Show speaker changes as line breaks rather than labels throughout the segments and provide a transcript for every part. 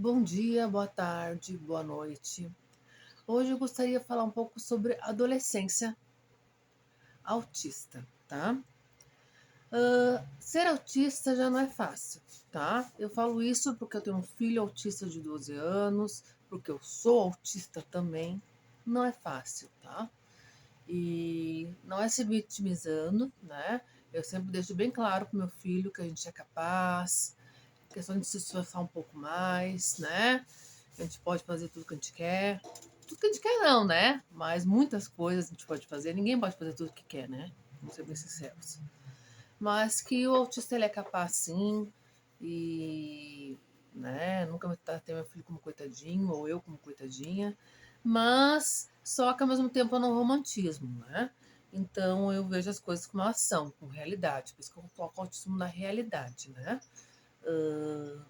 Bom dia, boa tarde, boa noite. Hoje eu gostaria de falar um pouco sobre adolescência autista, tá? Ser autista já não é fácil, tá? Eu falo isso porque eu tenho um filho autista de 12 anos, porque eu sou autista também. Não é fácil, tá? E não é se vitimizando, né? Eu sempre deixo bem claro pro meu filho que a gente é capaz, questão de se esforçar um pouco mais, né? A gente pode fazer tudo que a gente quer. Tudo que a gente quer não, né? Mas muitas coisas a gente pode fazer. Ninguém pode fazer tudo que quer, né? Vamos ser bem sinceros. Mas que o autista ele é capaz sim. E né, nunca vou ter meu filho como coitadinho, ou eu como coitadinha. Mas só que ao mesmo tempo eu não romantismo, né? Então eu vejo as coisas como elas são, com realidade. Por isso que eu coloco o autismo na realidade, né? Uh,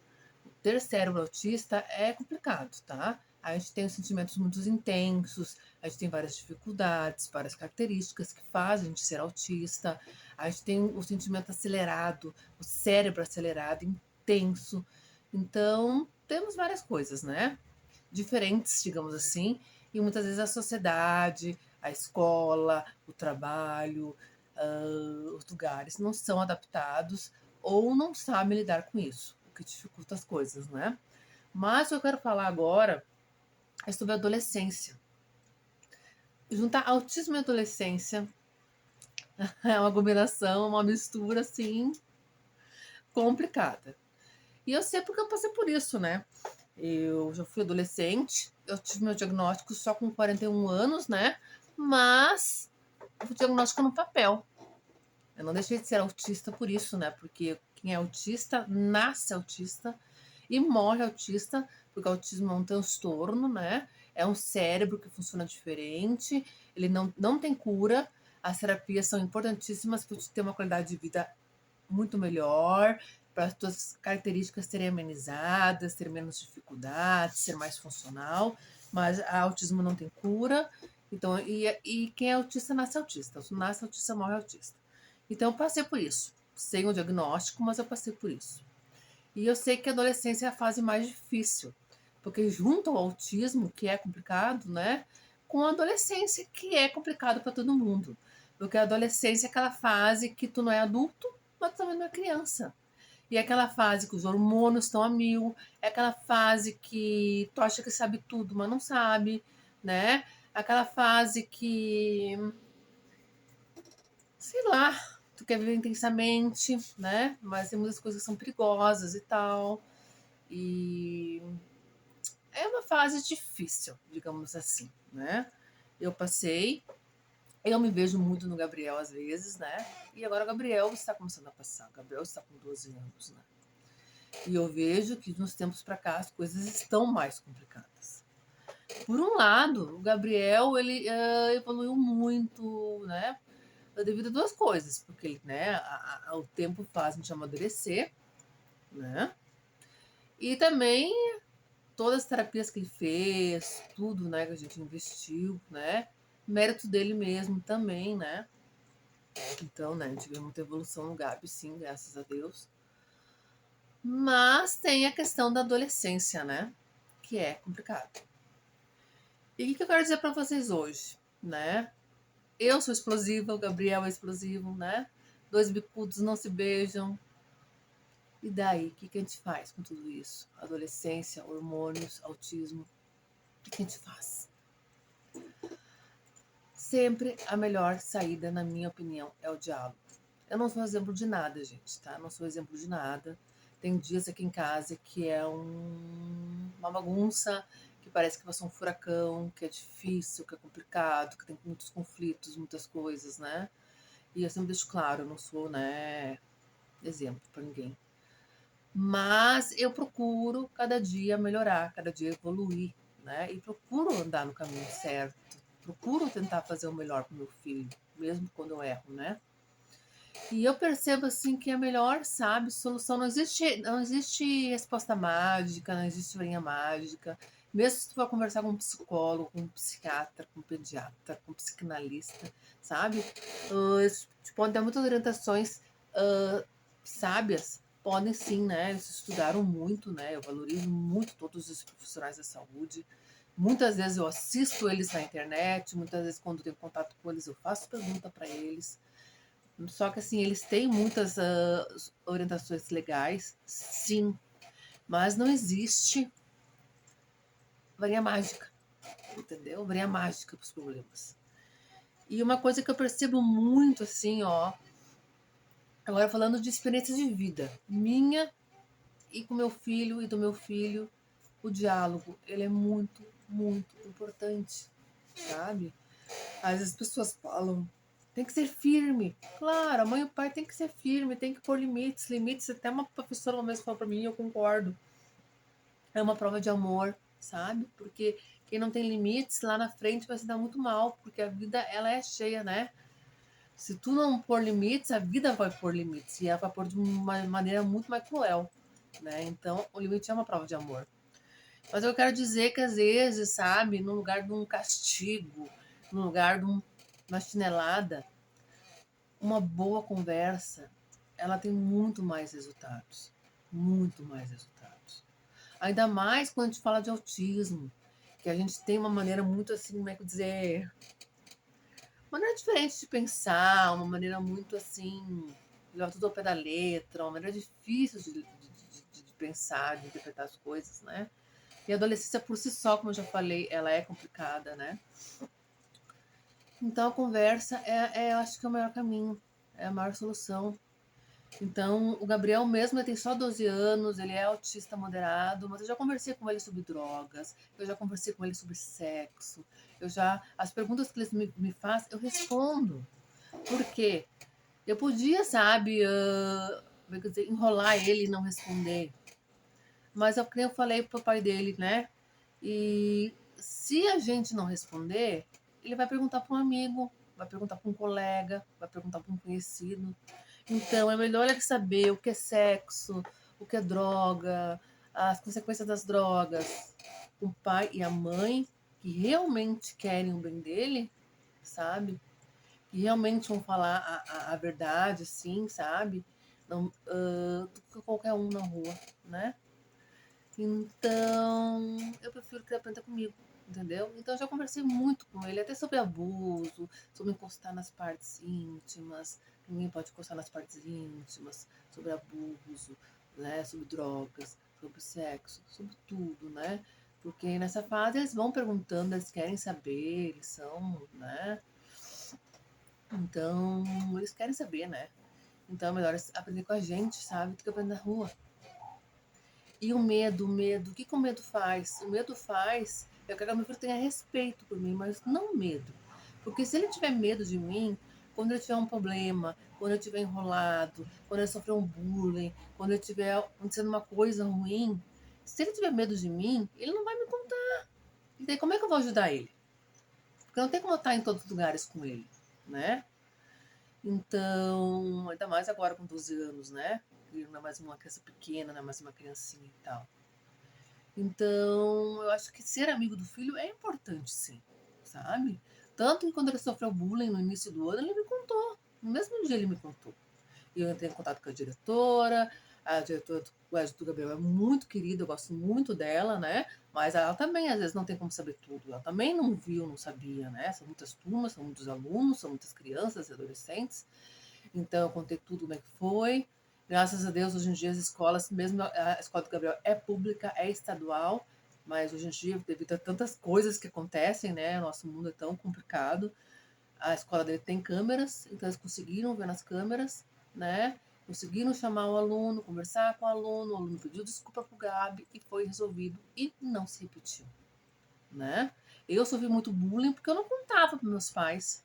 Ter cérebro autista é complicado, tá? A gente tem sentimentos muito intensos, a gente tem várias dificuldades, várias características que fazem a gente ser autista. A gente tem o sentimento acelerado, o cérebro acelerado, intenso. Então, temos várias coisas, né? Diferentes, digamos assim, e muitas vezes a sociedade, a escola, o trabalho, os lugares não são adaptados ou não sabem lidar com isso, o que dificulta as coisas, né? Mas o que eu quero falar agora é sobre a adolescência. Juntar autismo e adolescência é uma combinação, uma mistura assim complicada. E eu sei porque eu passei por isso, né? Eu já fui adolescente, eu tive meu diagnóstico só com 41 anos, né? Mas o diagnóstico no papel. Eu não deixei de ser autista por isso, né? Porque quem é autista nasce autista e morre autista, porque o autismo é um transtorno, né? É um cérebro que funciona diferente, ele não tem cura. As terapias são importantíssimas para te ter uma qualidade de vida muito melhor, para as tuas características serem amenizadas, ter menos dificuldades, ser mais funcional, mas o autismo não tem cura. Então, e quem é autista nasce autista. Se nasce autista, morre autista. Então, eu passei por isso. Sem o diagnóstico, mas eu passei por isso. E eu sei que a adolescência é a fase mais difícil, porque junto ao autismo, que é complicado, né? Com a adolescência, que é complicado para todo mundo. Porque a adolescência é aquela fase que tu não é adulto, mas também não é criança. E é aquela fase que os hormônios estão a mil, é aquela fase que tu acha que sabe tudo, mas não sabe, né? Aquela fase que, sei lá, tu quer viver intensamente, né? Mas tem muitas coisas que são perigosas e tal. E é uma fase difícil, digamos assim, né? Eu passei, eu me vejo muito no Gabriel às vezes, né? E agora o Gabriel está começando a passar. O Gabriel está com 12 anos, né? E eu vejo que nos tempos para cá as coisas estão mais complicadas. Por um lado, o Gabriel ele evoluiu muito, né? Devido a duas coisas, porque ele, né, o tempo faz a gente amadurecer, né? E também todas as terapias que ele fez, tudo, né, que a gente investiu, né? Mérito dele mesmo também, né? Então, né, a gente vê muita evolução no Gabi, sim, graças a Deus. Mas tem a questão da adolescência, né? Que é complicado. E o que eu quero dizer para vocês hoje, né? Eu sou explosiva, o Gabriel é explosivo, né? Dois bicudos não se beijam. E daí, o que a gente faz com tudo isso? Adolescência, hormônios, autismo. O que a gente faz? Sempre a melhor saída, na minha opinião, é o diálogo. Eu não sou exemplo de nada, gente, tá? Não sou exemplo de nada. Tem dias aqui em casa que é uma bagunça, que parece que vai ser um furacão, que é difícil, que é complicado, que tem muitos conflitos, muitas coisas, né? E eu sempre deixo claro, eu não sou, né, exemplo para ninguém. Mas eu procuro cada dia melhorar, cada dia evoluir, né? E procuro andar no caminho certo. Procuro tentar fazer o melhor para meu filho, mesmo quando eu erro, né? E eu percebo assim que a melhor, sabe, solução não existe resposta mágica, não existe varinha mágica. Mesmo se tu for conversar com um psicólogo, com um psiquiatra, com um pediatra, com um psicanalista, sabe? Eles te podem dar muitas orientações sábias, Podem sim, né? Eles estudaram muito, né? Eu valorizo muito todos os profissionais da saúde. Muitas vezes eu assisto eles na internet, muitas vezes quando tenho contato com eles eu faço pergunta para eles. Só que assim, eles têm muitas orientações legais, sim, mas não existe varinha mágica, entendeu? Varinha mágica para os problemas. E uma coisa que eu percebo muito assim, ó, agora falando de experiência de vida, minha e com meu filho e do meu filho, o diálogo, ele é muito, muito importante, sabe? Às vezes as pessoas falam, tem que ser firme. Claro, a mãe e o pai tem que ser firme, tem que pôr limites. Limites, até uma professora uma vez falou pra mim, eu concordo. É uma prova de amor, sabe? Porque quem não tem limites, lá na frente vai se dar muito mal, porque a vida, ela é cheia, né? Se tu não pôr limites, a vida vai pôr limites. E ela vai pôr de uma maneira muito mais cruel, né? Então, o limite é uma prova de amor. Mas eu quero dizer que às vezes, sabe, no lugar de um castigo, no lugar de uma chinelada, uma boa conversa, ela tem muito mais resultados. Muito mais resultados. Ainda mais quando a gente fala de autismo, que a gente tem uma maneira muito assim, como é que dizer, uma maneira diferente de pensar, uma maneira muito assim, levar tudo ao pé da letra, uma maneira difícil de pensar, de interpretar as coisas, né? E a adolescência por si só, como eu já falei, ela é complicada, né? Então a conversa eu acho que é o melhor caminho, é a maior solução. Então, o Gabriel mesmo, ele tem só 12 anos, ele é autista moderado, mas eu já conversei com ele sobre drogas, eu já conversei com ele sobre sexo, as perguntas que ele me faz, eu respondo. Por quê? Eu podia, sabe, como dizer, enrolar ele e não responder, mas é o que eu falei pro pai dele, né? E se a gente não responder, ele vai perguntar para um amigo, vai perguntar para um colega, vai perguntar para um conhecido. Então é melhor ele saber o que é sexo, o que é droga, as consequências das drogas. O pai e a mãe que realmente querem o bem dele, sabe? Que realmente vão falar a verdade, sim, sabe? Não, do que qualquer um na rua, né? Então, eu prefiro que ele aprenda comigo, entendeu? Então, eu já conversei muito com ele, até sobre abuso, sobre encostar nas partes íntimas, ninguém pode encostar nas partes íntimas, sobre abuso, né? Sobre drogas, sobre sexo, sobre tudo, né? Porque nessa fase eles vão perguntando, eles querem saber, eles são, né? Então, eles querem saber, né? Então é melhor aprender com a gente, sabe? Do que aprender na rua. E o medo, o que o medo faz? O medo faz, eu quero que meu filho tenha respeito por mim, mas não medo. Porque se ele tiver medo de mim, quando ele tiver um problema, quando eu estiver enrolado, quando ele sofrer um bullying, quando ele estiver acontecendo uma coisa ruim, se ele tiver medo de mim, ele não vai me contar. E daí como é que eu vou ajudar ele? Porque não tem como eu estar em todos os lugares com ele, né? Então, ainda mais agora com 12 anos, né? Ele não é mais uma criança pequena, não é mais uma criancinha e tal. Então, eu acho que ser amigo do filho é importante, sim, sabe? Tanto que quando ele sofreu bullying no início do ano, ele me contou. No mesmo dia ele me contou. E eu entrei em contato com a diretora do Gabriel é muito querida, eu gosto muito dela, né? Mas ela também, às vezes, não tem como saber tudo. Ela também não viu, não sabia, né? São muitas turmas, são muitos alunos, são muitas crianças e adolescentes. Então, eu contei tudo como é que foi. Graças a Deus, hoje em dia, as escolas, mesmo a escola do Gabriel é pública, é estadual, mas hoje em dia, devido a tantas coisas que acontecem, né? Nosso mundo é tão complicado. A escola dele tem câmeras, então eles conseguiram ver nas câmeras, né? Conseguiram chamar o aluno, conversar com o aluno pediu desculpa pro Gabi e foi resolvido e não se repetiu, né? Eu sofri muito bullying porque eu não contava para meus pais,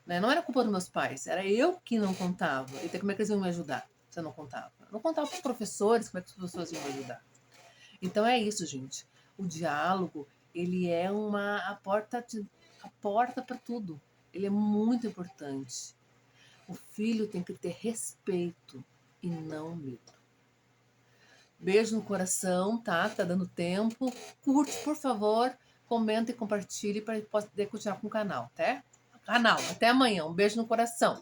né? Não era culpa dos meus pais, era eu que não contava. Então, como é que eles iam me ajudar se eu não contava? Eu não contava para os professores, como é que os professores iam me ajudar? Então é isso, gente. O diálogo, ele é a porta para tudo. Ele é muito importante. O filho tem que ter respeito e não medo. Beijo no coração, tá? Tá dando tempo. Curte, por favor, comenta e compartilhe para poder continuar com o canal, tá? Até amanhã. Um beijo no coração.